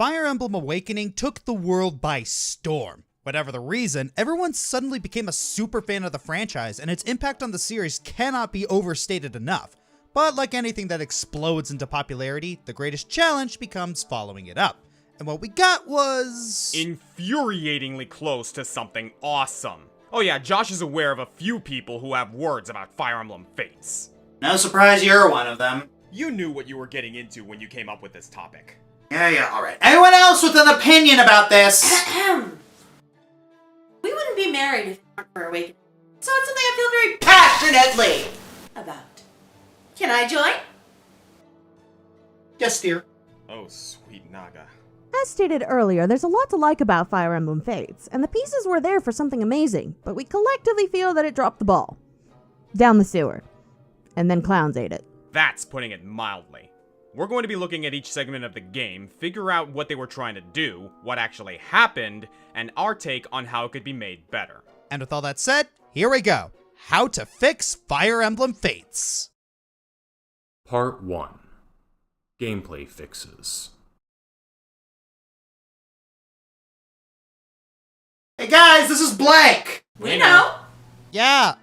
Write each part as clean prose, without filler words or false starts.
Fire Emblem Awakening took the world by storm. Whatever the reason, everyone suddenly became a super fan of the franchise, and its impact on the series cannot be overstated enough. But like anything that explodes into popularity, the greatest challenge becomes following it up. And what we got was... infuriatingly close to something awesome. Oh yeah, Josh is aware of a few people who have words about Fire Emblem Fates. No surprise you're one of them. You knew what you were getting into when you came up with this topic. Yeah, alright. Anyone else with an opinion about this? We wouldn't be married if it weren't for Awakening. So it's something I feel very passionately about. Can I join? Yes, dear. Oh, sweet Naga. As stated earlier, there's a lot to like about Fire Emblem Fates, and the pieces were there for something amazing, but we collectively feel that it dropped the ball. Down the sewer. And then clowns ate it. That's putting it mildly. We're going to be looking at each segment of the game, figure out what they were trying to do, what actually happened, and our take on how it could be made better. And with all that said, here we go. How to fix Fire Emblem Fates. Part 1. Gameplay Fixes. Hey guys, this is Blank! We know. Yeah,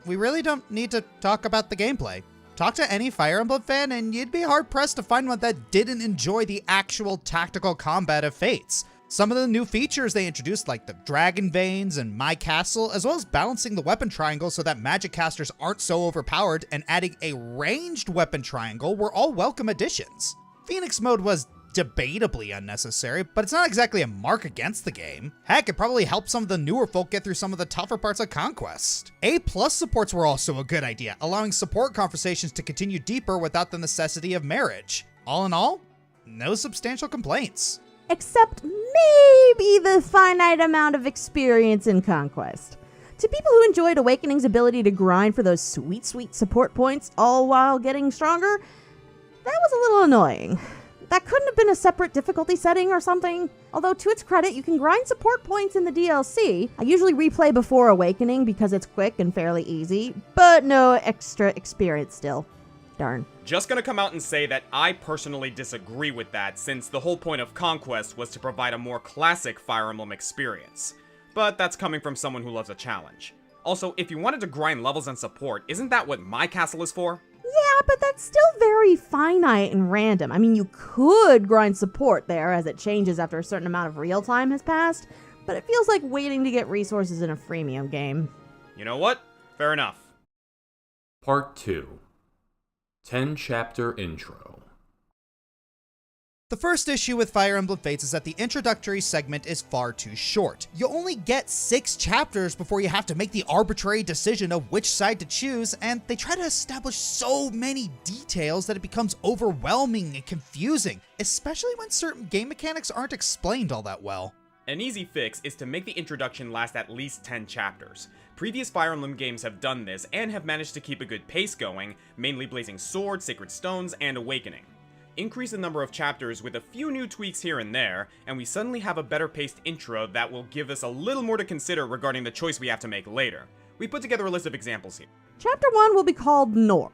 we really don't need to talk about the gameplay. Talk to any Fire Emblem fan and you'd be hard-pressed to find one that didn't enjoy the actual tactical combat of Fates. Some of the new features they introduced, like the Dragon Veins and My Castle, as well as balancing the weapon triangle so that magic casters aren't so overpowered and adding a ranged weapon triangle, were all welcome additions. Phoenix Mode was debatably unnecessary, but it's not exactly a mark against the game. Heck, it probably helped some of the newer folk get through some of the tougher parts of Conquest. A+ supports were also a good idea, allowing support conversations to continue deeper without the necessity of marriage. All in all, no substantial complaints. Except maybe the finite amount of experience in Conquest. To people who enjoyed Awakening's ability to grind for those sweet support points all while getting stronger, that was a little annoying. That couldn't have been a separate difficulty setting or something. Although to its credit, you can grind support points in the DLC. I usually replay before Awakening because it's quick and fairly easy, but no extra experience still. Darn. Just gonna come out and say that I personally disagree with that, since the whole point of Conquest was to provide a more classic Fire Emblem experience. But that's coming from someone who loves a challenge. Also, if you wanted to grind levels and support, isn't that what My Castle is for? Yeah, but that's still very finite and random. I mean, you could grind support there as it changes after a certain amount of real time has passed, but it feels like waiting to get resources in a freemium game. You know what? Fair enough. Part 2. 10-chapter intro. The first issue with Fire Emblem Fates is that the introductory segment is far too short. You only get 6 chapters before you have to make the arbitrary decision of which side to choose, and they try to establish so many details that it becomes overwhelming and confusing, especially when certain game mechanics aren't explained all that well. An easy fix is to make the introduction last at least 10 chapters. Previous Fire Emblem games have done this and have managed to keep a good pace going, mainly Blazing Sword, Sacred Stones, and Awakening. Increase the number of chapters with a few new tweaks here and there, and we suddenly have a better paced intro that will give us a little more to consider regarding the choice we have to make later. We put together a list of examples here. Chapter 1 will be called Nor.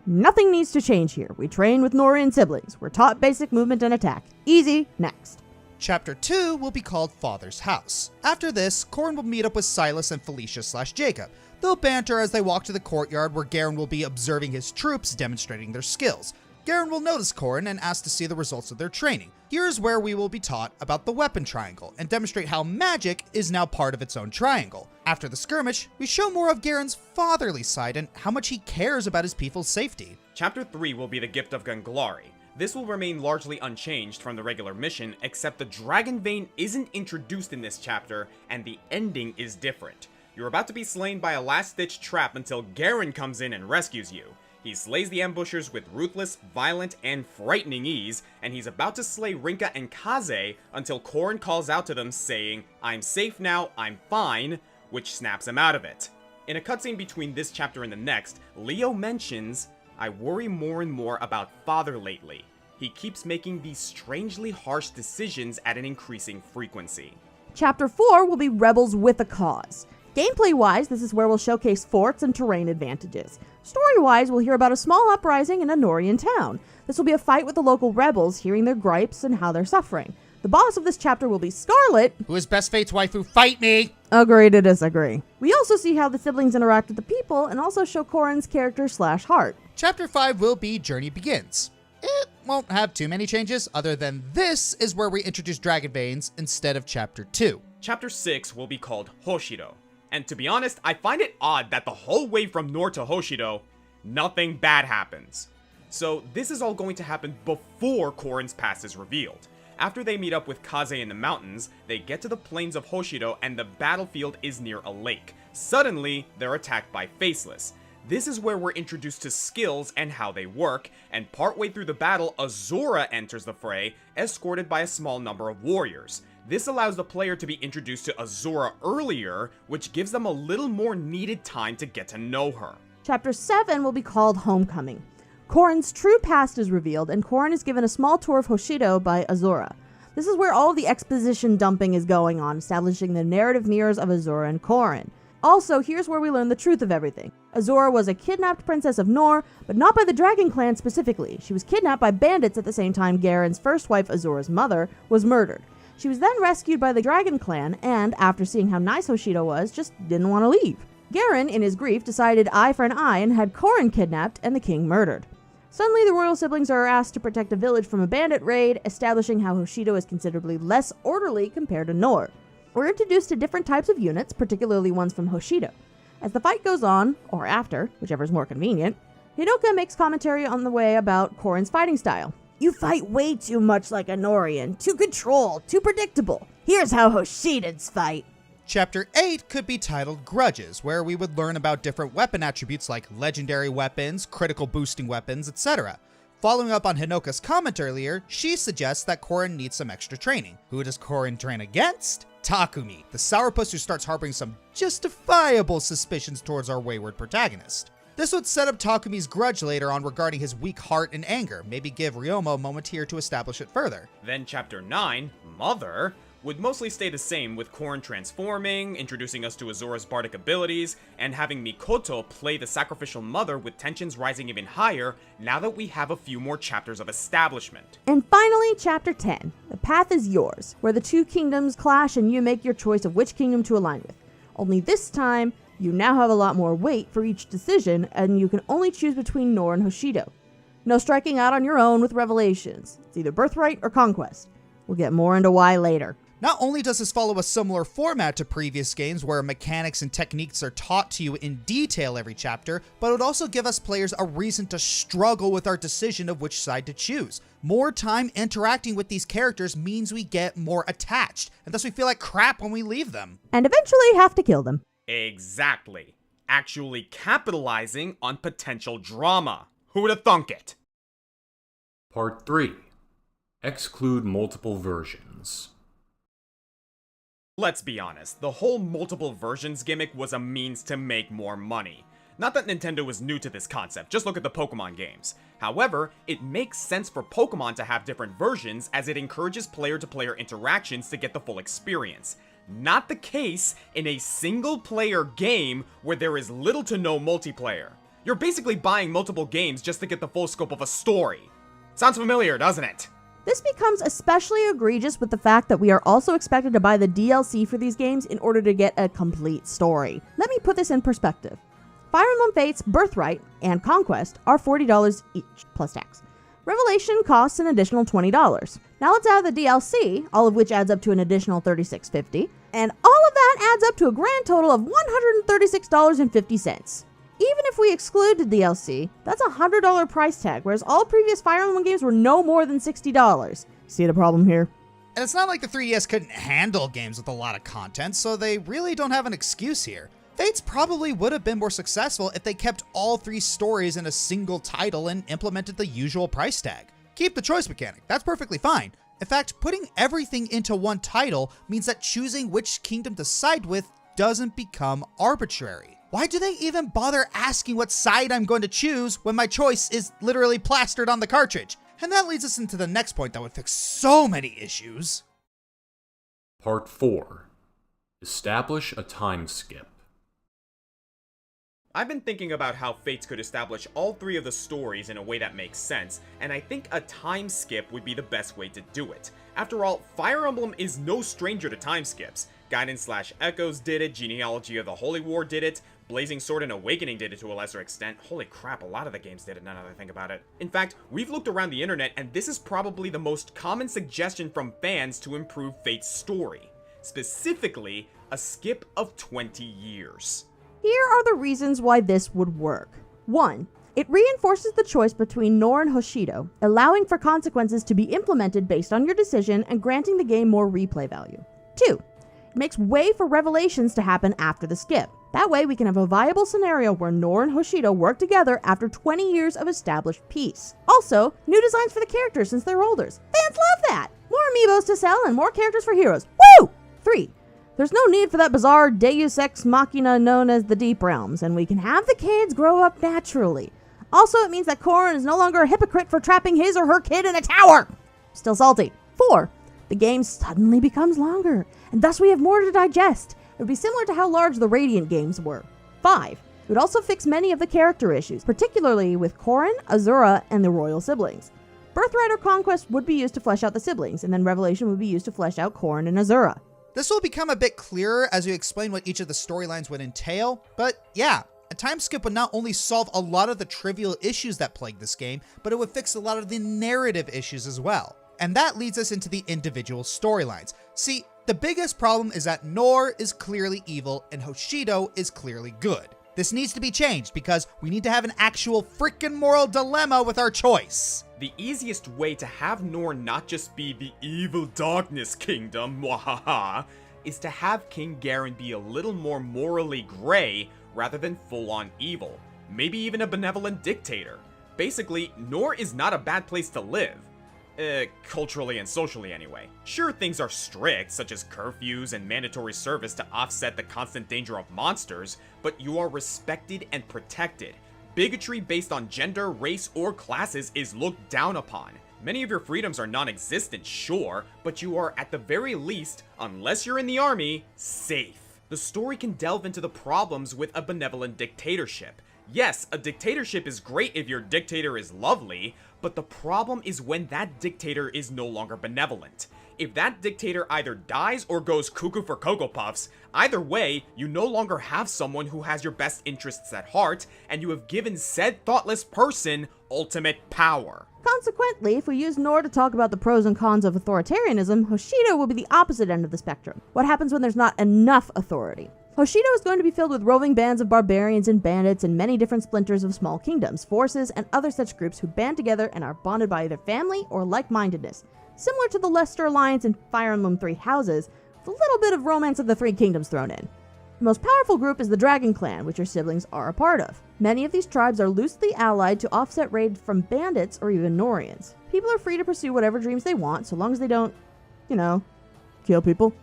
Nothing needs to change here. We train with Norian siblings. We're taught basic movement and attack. Easy, next. Chapter 2 will be called Father's House. After this, Corrin will meet up with Silas and Felicia/Jacob. They'll banter as they walk to the courtyard where Garen will be observing his troops demonstrating their skills. Garen will notice Corrin and ask to see the results of their training. Here's where we will be taught about the weapon triangle and demonstrate how magic is now part of its own triangle. After the skirmish, we show more of Garen's fatherly side and how much he cares about his people's safety. Chapter 3 will be the Gift of Ganglari. This will remain largely unchanged from the regular mission, except the Dragon Vein isn't introduced in this chapter, and the ending is different. You're about to be slain by a last-ditch trap until Garen comes in and rescues you. He slays the ambushers with ruthless, violent, and frightening ease, and he's about to slay Rinka and Kaze until Corrin calls out to them saying, "I'm safe now, I'm fine," which snaps him out of it. In a cutscene between this chapter and the next, Leo mentions, "I worry more and more about Father lately. He keeps making these strangely harsh decisions at an increasing frequency." Chapter 4 will be Rebels with a Cause. Gameplay-wise, this is where we'll showcase forts and terrain advantages. Story-wise, we'll hear about a small uprising in a Norian town. This will be a fight with the local rebels, hearing their gripes and how they're suffering. The boss of this chapter will be Scarlet. Who is Best Fate's waifu? Fight me! Agree to disagree. We also see how the siblings interact with the people and also show Corrin's character / heart. Chapter 5 will be Journey Begins. It won't have too many changes, other than this is where we introduce Dragon Veins instead of Chapter 2. Chapter 6 will be called Hoshido. And to be honest, I find it odd that the whole way from Nor to Hoshido, nothing bad happens. So this is all going to happen before Corrin's past is revealed. After they meet up with Kaze in the mountains, they get to the plains of Hoshido and the battlefield is near a lake. Suddenly, they're attacked by Faceless. This is where we're introduced to skills and how they work, and partway through the battle, Azura enters the fray, escorted by a small number of warriors. This allows the player to be introduced to Azura earlier, which gives them a little more needed time to get to know her. Chapter 7 will be called Homecoming. Corrin's true past is revealed, and Corrin is given a small tour of Hoshido by Azura. This is where all the exposition dumping is going on, establishing the narrative mirrors of Azura and Corrin. Also, here's where we learn the truth of everything. Azura was a kidnapped princess of Nor, but not by the Dragon Clan specifically. She was kidnapped by bandits at the same time Garen's first wife, Azura's mother, was murdered. She was then rescued by the Dragon Clan, and after seeing how nice Hoshido was, just didn't want to leave. Garen, in his grief, decided eye for an eye and had Corrin kidnapped and the king murdered. Suddenly, the royal siblings are asked to protect a village from a bandit raid, establishing how Hoshido is considerably less orderly compared to Nor. We're introduced to different types of units, particularly ones from Hoshido. As the fight goes on, or after, whichever is more convenient, Hinoka makes commentary on the way about Corrin's fighting style. You fight way too much like a Norian, too controlled, too predictable. Here's how Hoshidans fight. Chapter 8 could be titled Grudges, where we would learn about different weapon attributes like legendary weapons, critical boosting weapons, etc. Following up on Hinoka's comment earlier, she suggests that Corrin needs some extra training. Who does Corrin train against? Takumi, the sourpuss who starts harboring some justifiable suspicions towards our wayward protagonist. This would set up Takumi's grudge later on regarding his weak heart and anger, maybe give Ryoma a moment here to establish it further. Then Chapter 9, Mother, would mostly stay the same, with Corrin transforming, introducing us to Azura's bardic abilities, and having Mikoto play the sacrificial mother, with tensions rising even higher now that we have a few more chapters of establishment. And finally, Chapter 10, The Path is Yours, where the two kingdoms clash and you make your choice of which kingdom to align with. Only this time, you now have a lot more weight for each decision, and you can only choose between Nor and Hoshido. No striking out on your own with revelations. It's either Birthright or Conquest. We'll get more into why later. Not only does this follow a similar format to previous games where mechanics and techniques are taught to you in detail every chapter, but it would also give us players a reason to struggle with our decision of which side to choose. More time interacting with these characters means we get more attached, and thus we feel like crap when we leave them. And eventually have to kill them. Exactly. Actually capitalizing on potential drama. Who would have thunk it? Part 3. Exclude multiple versions. Let's be honest, the whole multiple versions gimmick was a means to make more money. Not that Nintendo was new to this concept, just look at the Pokemon games. However, it makes sense for Pokemon to have different versions as it encourages player-to-player interactions to get the full experience. Not the case in a single-player game where there is little to no multiplayer. You're basically buying multiple games just to get the full scope of a story. Sounds familiar, doesn't it? This becomes especially egregious with the fact that we are also expected to buy the DLC for these games in order to get a complete story. Let me put this in perspective. Fire Emblem Fates, Birthright, and Conquest are $40 each, plus tax. Revelation costs an additional $20. Now let's add the DLC, all of which adds up to an additional $36.50, and all of that adds up to a grand total of $136.50. Even if we exclude the DLC, that's a $100 price tag, whereas all previous Fire Emblem games were no more than $60. See the problem here? And it's not like the 3DS couldn't handle games with a lot of content, so they really don't have an excuse here. Fates probably would have been more successful if they kept all 3 stories in a single title and implemented the usual price tag. Keep the choice mechanic, that's perfectly fine. In fact, putting everything into one title means that choosing which kingdom to side with doesn't become arbitrary. Why do they even bother asking what side I'm going to choose when my choice is literally plastered on the cartridge? And that leads us into the next point that would fix so many issues. Part 4. Establish a time skip. I've been thinking about how Fates could establish all three of the stories in a way that makes sense, and I think a time skip would be the best way to do it. After all, Fire Emblem is no stranger to time skips. Gaiden/Echoes did it, Genealogy of the Holy War did it, Blazing Sword and Awakening did it to a lesser extent. Holy crap, a lot of the games did it now that I think about it. In fact, we've looked around the internet and this is probably the most common suggestion from fans to improve Fate's story. Specifically, a skip of 20 years. Here are the reasons why this would work. 1. It reinforces the choice between Nor and Hoshido, allowing for consequences to be implemented based on your decision and granting the game more replay value. 2. It makes way for revelations to happen after the skip. That way we can have a viable scenario where Nor and Hoshido work together after 20 years of established peace. Also, new designs for the characters since they're older. Fans love that! More amiibos to sell and more characters for heroes. Woo! 3. There's no need for that bizarre deus ex machina known as the Deep Realms, and we can have the kids grow up naturally. Also, it means that Corrin is no longer a hypocrite for trapping his or her kid in a tower. Still salty. 4. The game suddenly becomes longer, and thus we have more to digest. It would be similar to how large the Radiant games were. 5. It would also fix many of the character issues, particularly with Corrin, Azura, and the royal siblings. Birthright or Conquest would be used to flesh out the siblings, and then Revelation would be used to flesh out Corrin and Azura. This will become a bit clearer as we explain what each of the storylines would entail, but yeah, a time skip would not only solve a lot of the trivial issues that plague this game, but it would fix a lot of the narrative issues as well. And that leads us into the individual storylines. See, the biggest problem is that Nor is clearly evil and Hoshido is clearly good. This needs to be changed because we need to have an actual freaking moral dilemma with our choice. The easiest way to have Nor not just be the evil darkness kingdom, mwahaha, is to have King Garen be a little more morally gray rather than full-on evil. Maybe even a benevolent dictator. Basically, Nor is not a bad place to live. Culturally and socially anyway. Sure, things are strict, such as curfews and mandatory service to offset the constant danger of monsters, but you are respected and protected. Bigotry based on gender, race, or classes is looked down upon. Many of your freedoms are non-existent, sure, but you are at the very least, unless you're in the army, safe. The story can delve into the problems with a benevolent dictatorship. Yes, a dictatorship is great if your dictator is lovely, but the problem is when that dictator is no longer benevolent. If that dictator either dies or goes cuckoo for Cocoa Puffs, either way, you no longer have someone who has your best interests at heart, and you have given said thoughtless person ultimate power. Consequently, if we use Nor to talk about the pros and cons of authoritarianism, Hoshido will be the opposite end of the spectrum. What happens when there's not enough authority? Hoshido is going to be filled with roving bands of barbarians and bandits and many different splinters of small kingdoms, forces, and other such groups who band together and are bonded by either family or like-mindedness, similar to the Leicester Alliance and Fire Emblem Three Houses, with a little bit of Romance of the Three Kingdoms thrown in. The most powerful group is the Dragon Clan, which your siblings are a part of. Many of these tribes are loosely allied to offset raids from bandits or even Norians. People are free to pursue whatever dreams they want, so long as they don't, kill people.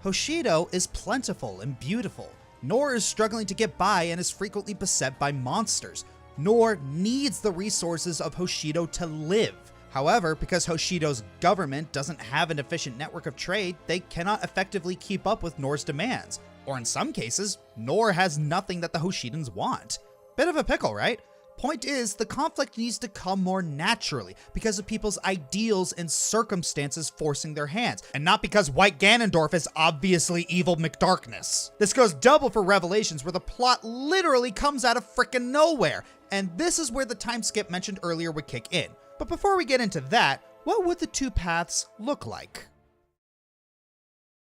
Hoshido is plentiful and beautiful. Nor is struggling to get by and is frequently beset by monsters. Nor needs the resources of Hoshido to live. However, because Hoshido's government doesn't have an efficient network of trade, they cannot effectively keep up with Nor's demands. Or in some cases, Nor has nothing that the Hoshidans want. Bit of a pickle, right? Point is, the conflict needs to come more naturally because of people's ideals and circumstances forcing their hands, and not because White Ganondorf is obviously evil McDarkness. This goes double for Revelations, where the plot literally comes out of frickin' nowhere, and this is where the time skip mentioned earlier would kick in. But before we get into that, what would the two paths look like?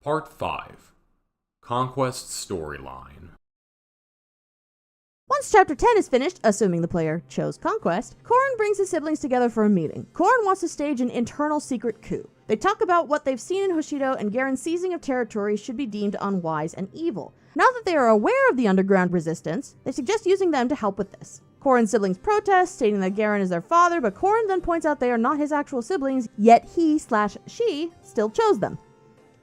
Part 5. Conquest Storyline. Once Chapter 10 is finished, assuming the player chose Conquest, Corrin brings his siblings together for a meeting. Corrin wants to stage an internal secret coup. They talk about what they've seen in Hoshido, and Garen's seizing of territory should be deemed unwise and evil. Now that they are aware of the underground resistance, they suggest using them to help with this. Corrin's siblings protest, stating that Garen is their father, but Corrin then points out they are not his actual siblings, yet he/she still chose them.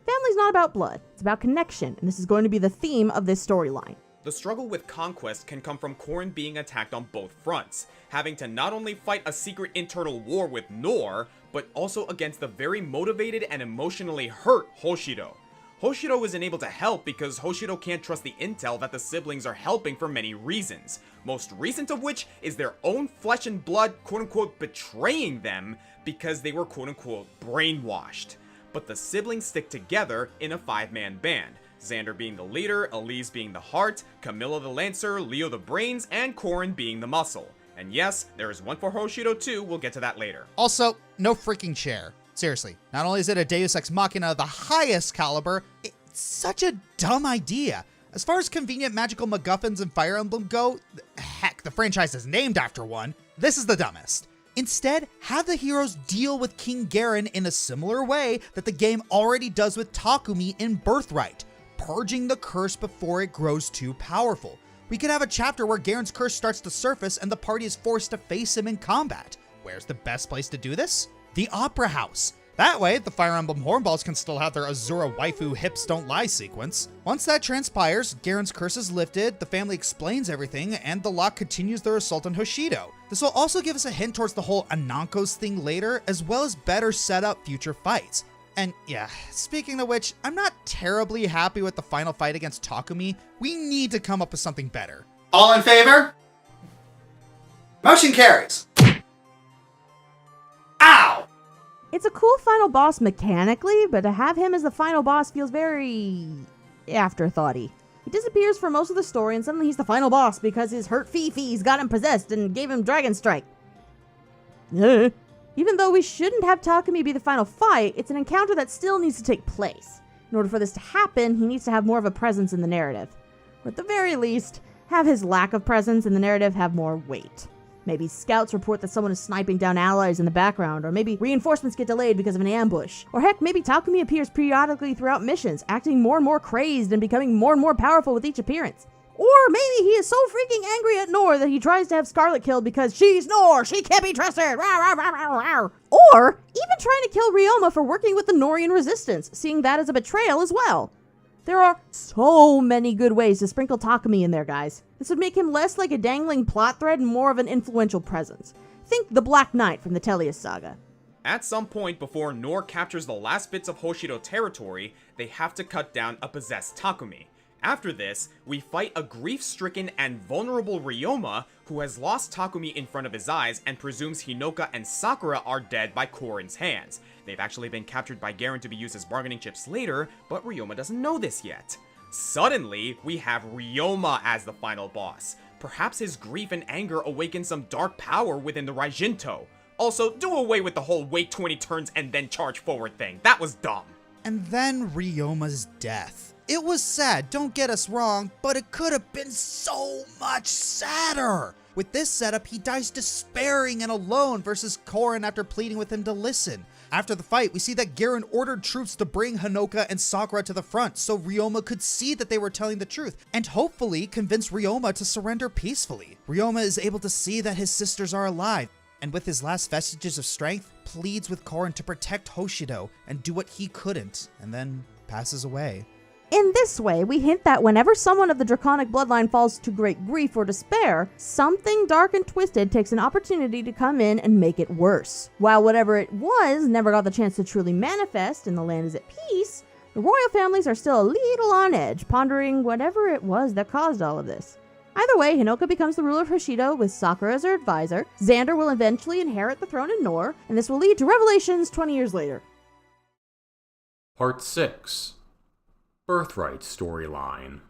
Family's not about blood, it's about connection, and this is going to be the theme of this storyline. The struggle with Conquest can come from Corrin being attacked on both fronts, having to not only fight a secret internal war with Nor, but also against the very motivated and emotionally hurt Hoshido. Hoshido isn't able to help because Hoshido can't trust the intel that the siblings are helping for many reasons. Most recent of which is their own flesh and blood quote-unquote betraying them because they were quote-unquote brainwashed. But the siblings stick together in a 5-man band. Xander being the leader, Elise being the heart, Camilla the lancer, Leo the brains, and Corrin being the muscle. And yes, there is one for Hoshido too, we'll get to that later. Also, no freaking chair. Seriously, not only is it a Deus Ex Machina of the highest caliber, it's such a dumb idea. As far as convenient magical MacGuffins in Fire Emblem go, heck, the franchise is named after one, this is the dumbest. Instead, have the heroes deal with King Garen in a similar way that the game already does with Takumi in Birthright, purging the curse before it grows too powerful. We could have a chapter where Garen's curse starts to surface and the party is forced to face him in combat. Where's the best place to do this? The Opera House. That way, the Fire Emblem Hornballs can still have their Azura waifu hips don't lie sequence. Once that transpires, Garen's curse is lifted, the family explains everything, and the Lock continues their assault on Hoshido. This will also give us a hint towards the whole Anankos thing later, as well as better set up future fights. And yeah, speaking of which, I'm not terribly happy with the final fight against Takumi. We need to come up with something better. All in favor? Motion carries. Ow! It's a cool final boss mechanically, but to have him as the final boss feels very afterthoughty. He disappears for most of the story and suddenly he's the final boss because his hurt Fifi's got him possessed and gave him Dragon Strike. Even though we shouldn't have Takumi be the final fight, it's an encounter that still needs to take place. In order for this to happen, he needs to have more of a presence in the narrative. Or at the very least, have his lack of presence in the narrative have more weight. Maybe scouts report that someone is sniping down allies in the background, or maybe reinforcements get delayed because of an ambush. Or heck, maybe Takumi appears periodically throughout missions, acting more and more crazed and becoming more and more powerful with each appearance. Or maybe he is so freaking angry at Nor that he tries to have Scarlet killed because she's Nor, she can't be trusted. Or even trying to kill Ryoma for working with the Norian resistance, seeing that as a betrayal as well. There are so many good ways to sprinkle Takumi in there, guys. This would make him less like a dangling plot thread and more of an influential presence. Think the Black Knight from the Tellius saga. At some point before Nor captures the last bits of Hoshido territory, they have to cut down a possessed Takumi. After this, we fight a grief-stricken and vulnerable Ryoma who has lost Takumi in front of his eyes and presumes Hinoka and Sakura are dead by Corrin's hands. They've actually been captured by Garen to be used as bargaining chips later, but Ryoma doesn't know this yet. Suddenly, we have Ryoma as the final boss. Perhaps his grief and anger awaken some dark power within the Raijinto. Also, do away with the whole wait 20 turns and then charge forward thing. That was dumb. And then Ryoma's death. It was sad, don't get us wrong, but it could have been so much sadder. With this setup, he dies despairing and alone versus Corrin after pleading with him to listen. After the fight, we see that Garen ordered troops to bring Hinoka and Sakura to the front so Ryoma could see that they were telling the truth and hopefully convince Ryoma to surrender peacefully. Ryoma is able to see that his sisters are alive, and with his last vestiges of strength, pleads with Corrin to protect Hoshido and do what he couldn't, and then passes away. In this way, we hint that whenever someone of the Draconic bloodline falls to great grief or despair, something dark and twisted takes an opportunity to come in and make it worse. While whatever it was never got the chance to truly manifest and the land is at peace, the royal families are still a little on edge, pondering whatever it was that caused all of this. Either way, Hinoka becomes the ruler of Hoshido with Sakura as her advisor, Xander will eventually inherit the throne in Nor, and this will lead to revelations 20 years later. Part 6. Birthright Storyline.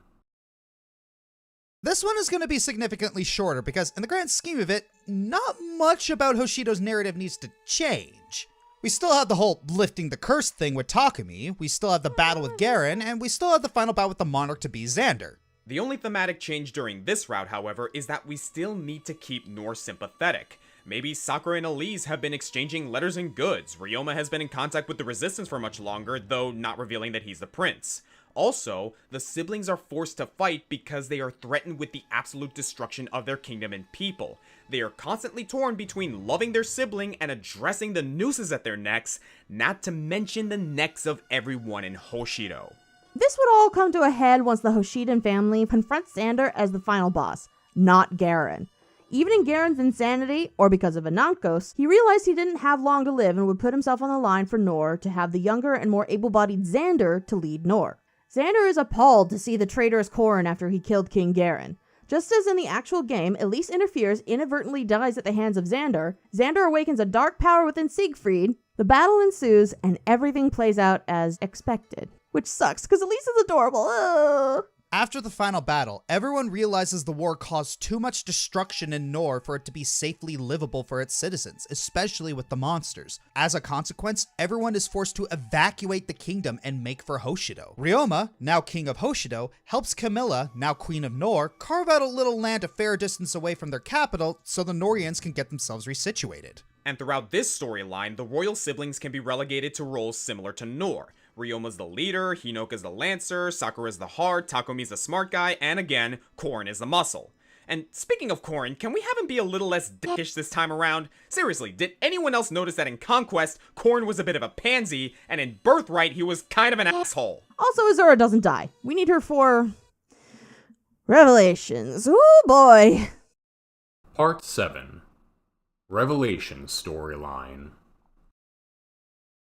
This one is going to be significantly shorter because, in the grand scheme of it, not much about Hoshido's narrative needs to change. We still have the whole lifting the curse thing with Takumi, we still have the battle with Garen, and we still have the final bout with the Monarch to be Xander. The only thematic change during this route, however, is that we still need to keep Nor sympathetic. Maybe Sakura and Elise have been exchanging letters and goods, Ryoma has been in contact with the Resistance for much longer, though not revealing that he's the prince. Also, the siblings are forced to fight because they are threatened with the absolute destruction of their kingdom and people. They are constantly torn between loving their sibling and addressing the nooses at their necks, not to mention the necks of everyone in Hoshido. This would all come to a head once the Hoshidan family confronts Xander as the final boss, not Garen. Even in Garen's insanity, or because of Anankos, he realized he didn't have long to live and would put himself on the line for Nor to have the younger and more able-bodied Xander to lead Nor. Xander is appalled to see the traitorous Corrin after he killed King Garen. Just as in the actual game, Elise interferes, inadvertently dies at the hands of Xander. Xander awakens a dark power within Siegfried. The battle ensues, and everything plays out as expected. Which sucks, because Elise is adorable. Ugh. After the final battle, everyone realizes the war caused too much destruction in Nor for it to be safely livable for its citizens, especially with the monsters. As a consequence, everyone is forced to evacuate the kingdom and make for Hoshido. Ryoma, now king of Hoshido, helps Camilla, now queen of Nor, carve out a little land a fair distance away from their capital so the Norians can get themselves resituated. And throughout this storyline, the royal siblings can be relegated to roles similar to Nor. Ryoma's the leader, Hinoka's the lancer, Sakura's the heart, Takumi's the smart guy, and again, Corrin is the muscle. And speaking of Corrin, can we have him be a little less dickish this time around? Seriously, did anyone else notice that in Conquest, Corrin was a bit of a pansy, and in Birthright, he was kind of an asshole? Also, Azura doesn't die. We need her for... Revelations. Oh boy. Part 7. Revelation Storyline.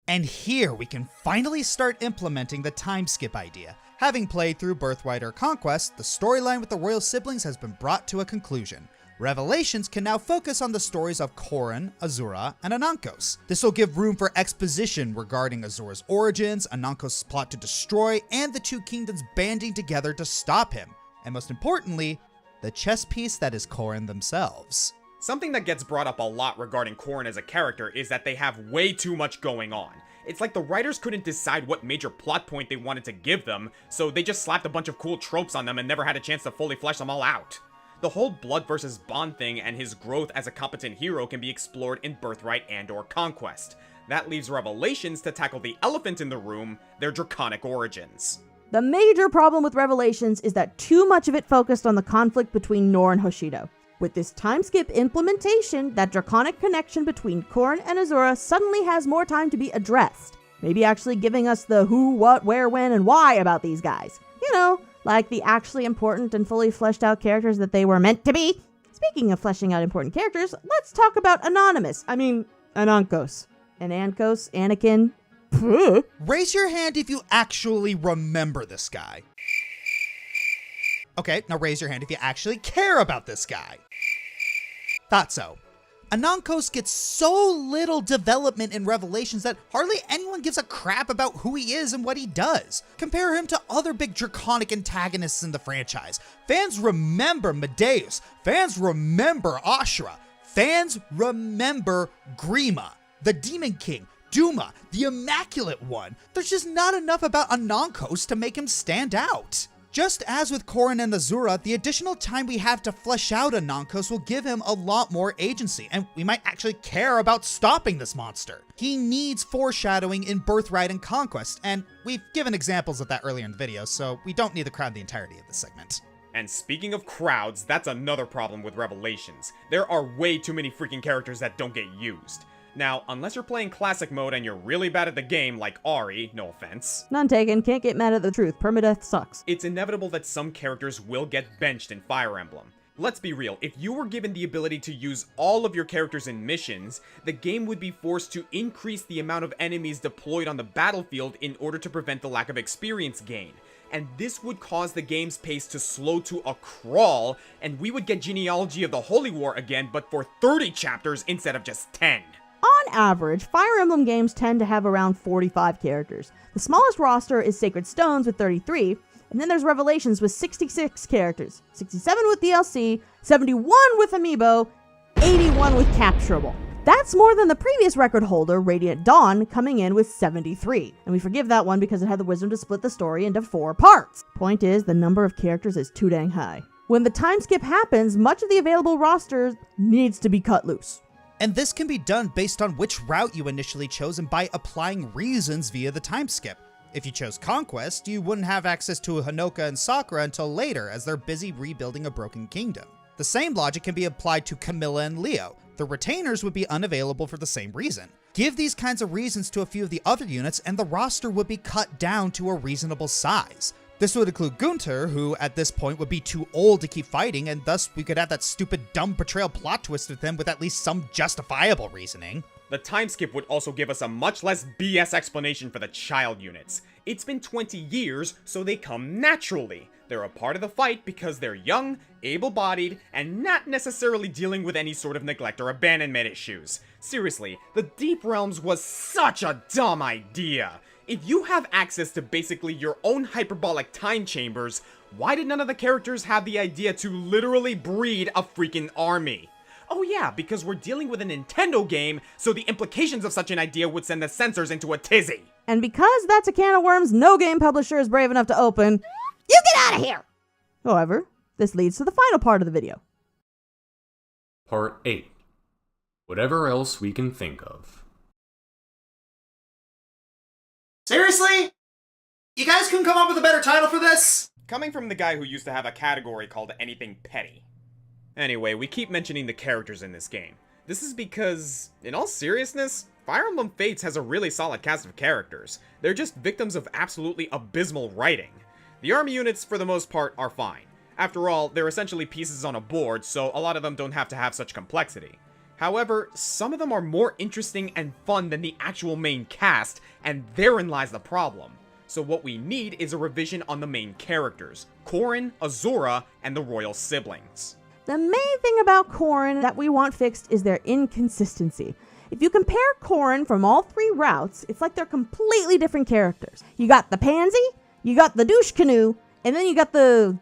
And here we can finally start implementing the time skip idea. Having played through Birthright or Conquest, the storyline with the royal siblings has been brought to a conclusion. Revelations can now focus on the stories of Corrin, Azura, and Anankos. This will give room for exposition regarding Azura's origins, Anankos' plot to destroy, and the two kingdoms banding together to stop him. And most importantly, the chess piece that is Corrin themselves. Something that gets brought up a lot regarding Corrin as a character is that they have way too much going on. It's like the writers couldn't decide what major plot point they wanted to give them, so they just slapped a bunch of cool tropes on them and never had a chance to fully flesh them all out. The whole blood versus bond thing and his growth as a competent hero can be explored in Birthright and/or Conquest. That leaves Revelations to tackle the elephant in the room, their draconic origins. The major problem with Revelations is that too much of it focused on the conflict between Nor and Hoshido. With this time skip implementation, that draconic connection between Corrin and Azura suddenly has more time to be addressed. Maybe actually giving us the who, what, where, when, and why about these guys. You know, like the actually important and fully fleshed out characters that they were meant to be. Speaking of fleshing out important characters, let's talk about Anankos. Anakin. Raise your hand if you actually remember this guy. Okay, now raise your hand if you actually care about this guy. Thought so. Anankos gets so little development in Revelations that hardly anyone gives a crap about who he is and what he does. Compare him to other big draconic antagonists in the franchise. Fans remember Medeus. Fans remember Ashura. Fans remember Grima, the Demon King, Duma, the Immaculate One. There's just not enough about Anankos to make him stand out. Just as with Corrin and Azura, the additional time we have to flesh out Anankos will give him a lot more agency, and we might actually care about stopping this monster. He needs foreshadowing in Birthright and Conquest, and we've given examples of that earlier in the video, so we don't need to crowd the entirety of this segment. And speaking of crowds, that's another problem with Revelations. There are way too many freaking characters that don't get used. Now, unless you're playing classic mode and you're really bad at the game, like Ari, no offense. None taken, can't get mad at the truth. Permadeath sucks. It's inevitable that some characters will get benched in Fire Emblem. Let's be real, if you were given the ability to use all of your characters in missions, the game would be forced to increase the amount of enemies deployed on the battlefield in order to prevent the lack of experience gain. And this would cause the game's pace to slow to a crawl, and we would get Genealogy of the Holy War again, but for 30 chapters instead of just 10. On average, Fire Emblem games tend to have around 45 characters. The smallest roster is Sacred Stones with 33, and then there's Revelations with 66 characters, 67 with DLC, 71 with Amiibo, 81 with Capturable. That's more than the previous record holder, Radiant Dawn, coming in with 73. And we forgive that one because it had the wisdom to split the story into 4 parts. Point is, the number of characters is too dang high. When the time skip happens, much of the available roster needs to be cut loose. And this can be done based on which route you initially chose and by applying reasons via the time skip. If you chose Conquest, you wouldn't have access to Hinoka and Sakura until later, as they're busy rebuilding a broken kingdom. The same logic can be applied to Camilla and Leo. The retainers would be unavailable for the same reason. Give these kinds of reasons to a few of the other units and the roster would be cut down to a reasonable size. This would include Gunter, who at this point would be too old to keep fighting, and thus we could have that stupid dumb betrayal plot twist with him with at least some justifiable reasoning. The time skip would also give us a much less BS explanation for the child units. It's been 20 years, so they come naturally. They're a part of the fight because they're young, able-bodied, and not necessarily dealing with any sort of neglect or abandonment issues. Seriously, the Deep Realms was such a dumb idea. If you have access to basically your own hyperbolic time chambers, why did none of the characters have the idea to literally breed a freaking army? Oh yeah, because we're dealing with a Nintendo game, so the implications of such an idea would send the censors into a tizzy. And because that's a can of worms no game publisher is brave enough to open, you get out of here! However, this leads to the final part of the video. Part 8. Whatever else we can think of. Seriously? You guys couldn't come up with a better title for this? Coming from the guy who used to have a category called Anything Petty. Anyway, we keep mentioning the characters in this game. This is because, in all seriousness, Fire Emblem Fates has a really solid cast of characters. They're just victims of absolutely abysmal writing. The army units, for the most part, are fine. After all, they're essentially pieces on a board, so a lot of them don't have to have such complexity. However, some of them are more interesting and fun than the actual main cast, and therein lies the problem. So what we need is a revision on the main characters, Corrin, Azura, and the royal siblings. The main thing about Corrin that we want fixed is their inconsistency. If you compare Corrin from all three routes, it's like they're completely different characters. You got the pansy, you got the douche canoe, and then you got the...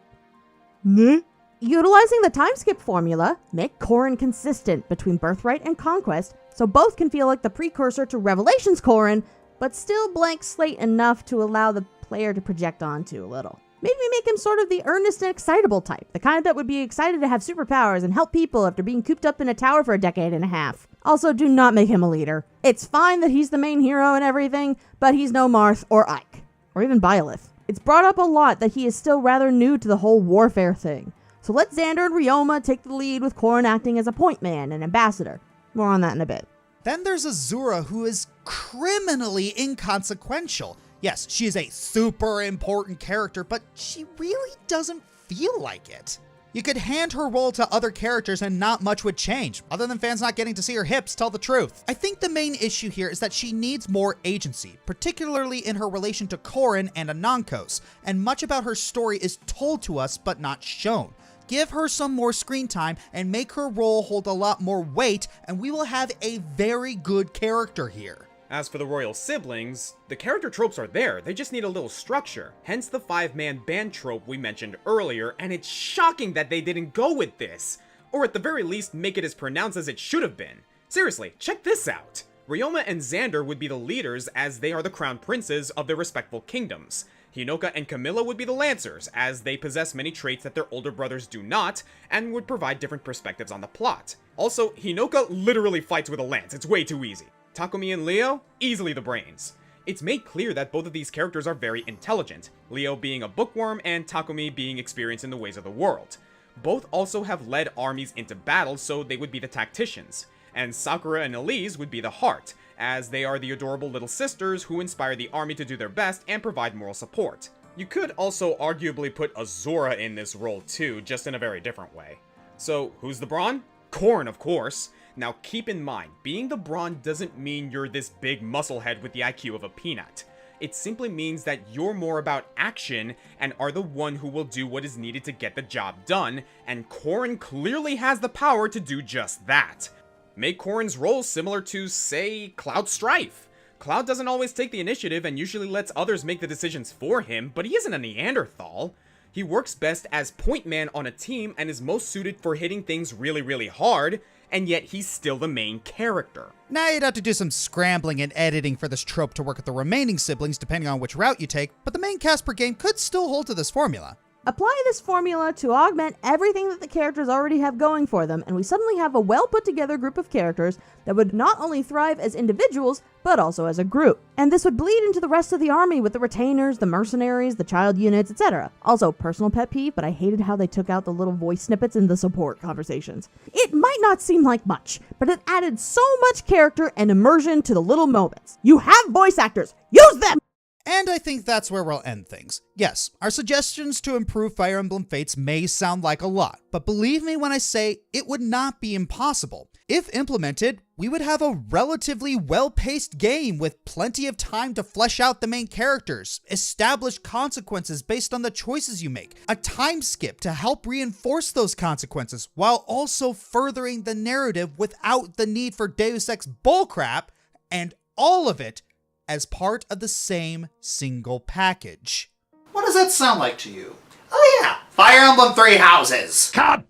Utilizing the time skip formula, make Corrin consistent between Birthright and Conquest, so both can feel like the precursor to Revelations Corrin, but still blank slate enough to allow the player to project onto a little. Maybe make him sort of the earnest and excitable type, the kind that would be excited to have superpowers and help people after being cooped up in a tower for a decade and a half. Also, do not make him a leader. It's fine that he's the main hero and everything, but he's no Marth or Ike, or even Byleth. It's brought up a lot that he is still rather new to the whole warfare thing. So let Xander and Ryoma take the lead with Corrin acting as a point man and ambassador. More on that in a bit. Then there's Azura, who is criminally inconsequential. Yes, she is a super important character, but she really doesn't feel like it. You could hand her role to other characters and not much would change, other than fans not getting to see her hips tell the truth. I think the main issue here is that she needs more agency, particularly in her relation to Corrin and Anankos, and much about her story is told to us but not shown. Give her some more screen time and make her role hold a lot more weight, and we will have a very good character here. As for the royal siblings, the character tropes are there, they just need a little structure. Hence the 5-man band trope we mentioned earlier, and it's shocking that they didn't go with this. Or at the very least, make it as pronounced as it should have been. Seriously, check this out. Ryoma and Xander would be the leaders as they are the crown princes of their respectful kingdoms. Hinoka and Camilla would be the lancers, as they possess many traits that their older brothers do not, and would provide different perspectives on the plot. Also, Hinoka literally fights with a lance, it's way too easy. Takumi and Leo, easily the brains. It's made clear that both of these characters are very intelligent, Leo being a bookworm and Takumi being experienced in the ways of the world. Both also have led armies into battle, so they would be the tacticians. And Sakura and Elise would be the heart, as they are the adorable little sisters who inspire the army to do their best and provide moral support. You could also arguably put Azura in this role too, just in a very different way. So, who's the brawn? Corrin, of course. Now keep in mind, being the brawn doesn't mean you're this big musclehead with the IQ of a peanut. It simply means that you're more about action and are the one who will do what is needed to get the job done, and Corrin clearly has the power to do just that. Make Corrin's role similar to, say, Cloud Strife. Cloud doesn't always take the initiative and usually lets others make the decisions for him, but he isn't a Neanderthal. He works best as point man on a team and is most suited for hitting things really, really hard, and yet he's still the main character. Now you'd have to do some scrambling and editing for this trope to work with the remaining siblings depending on which route you take, but the main cast per game could still hold to this formula. Apply this formula to augment everything that the characters already have going for them, and we suddenly have a well put together group of characters that would not only thrive as individuals, but also as a group. And this would bleed into the rest of the army with the retainers, the mercenaries, the child units, etc. Also, personal pet peeve, but I hated how they took out the little voice snippets in the support conversations. It might not seem like much, but it added so much character and immersion to the little moments. You have voice actors, use them! And I think that's where we'll end things. Yes, our suggestions to improve Fire Emblem Fates may sound like a lot, but believe me when I say it would not be impossible. If implemented, we would have a relatively well-paced game with plenty of time to flesh out the main characters, establish consequences based on the choices you make, a time skip to help reinforce those consequences, while also furthering the narrative without the need for Deus Ex bullcrap, and all of it as part of the same single package. What does that sound like to you? Oh yeah, Fire Emblem Three Houses. God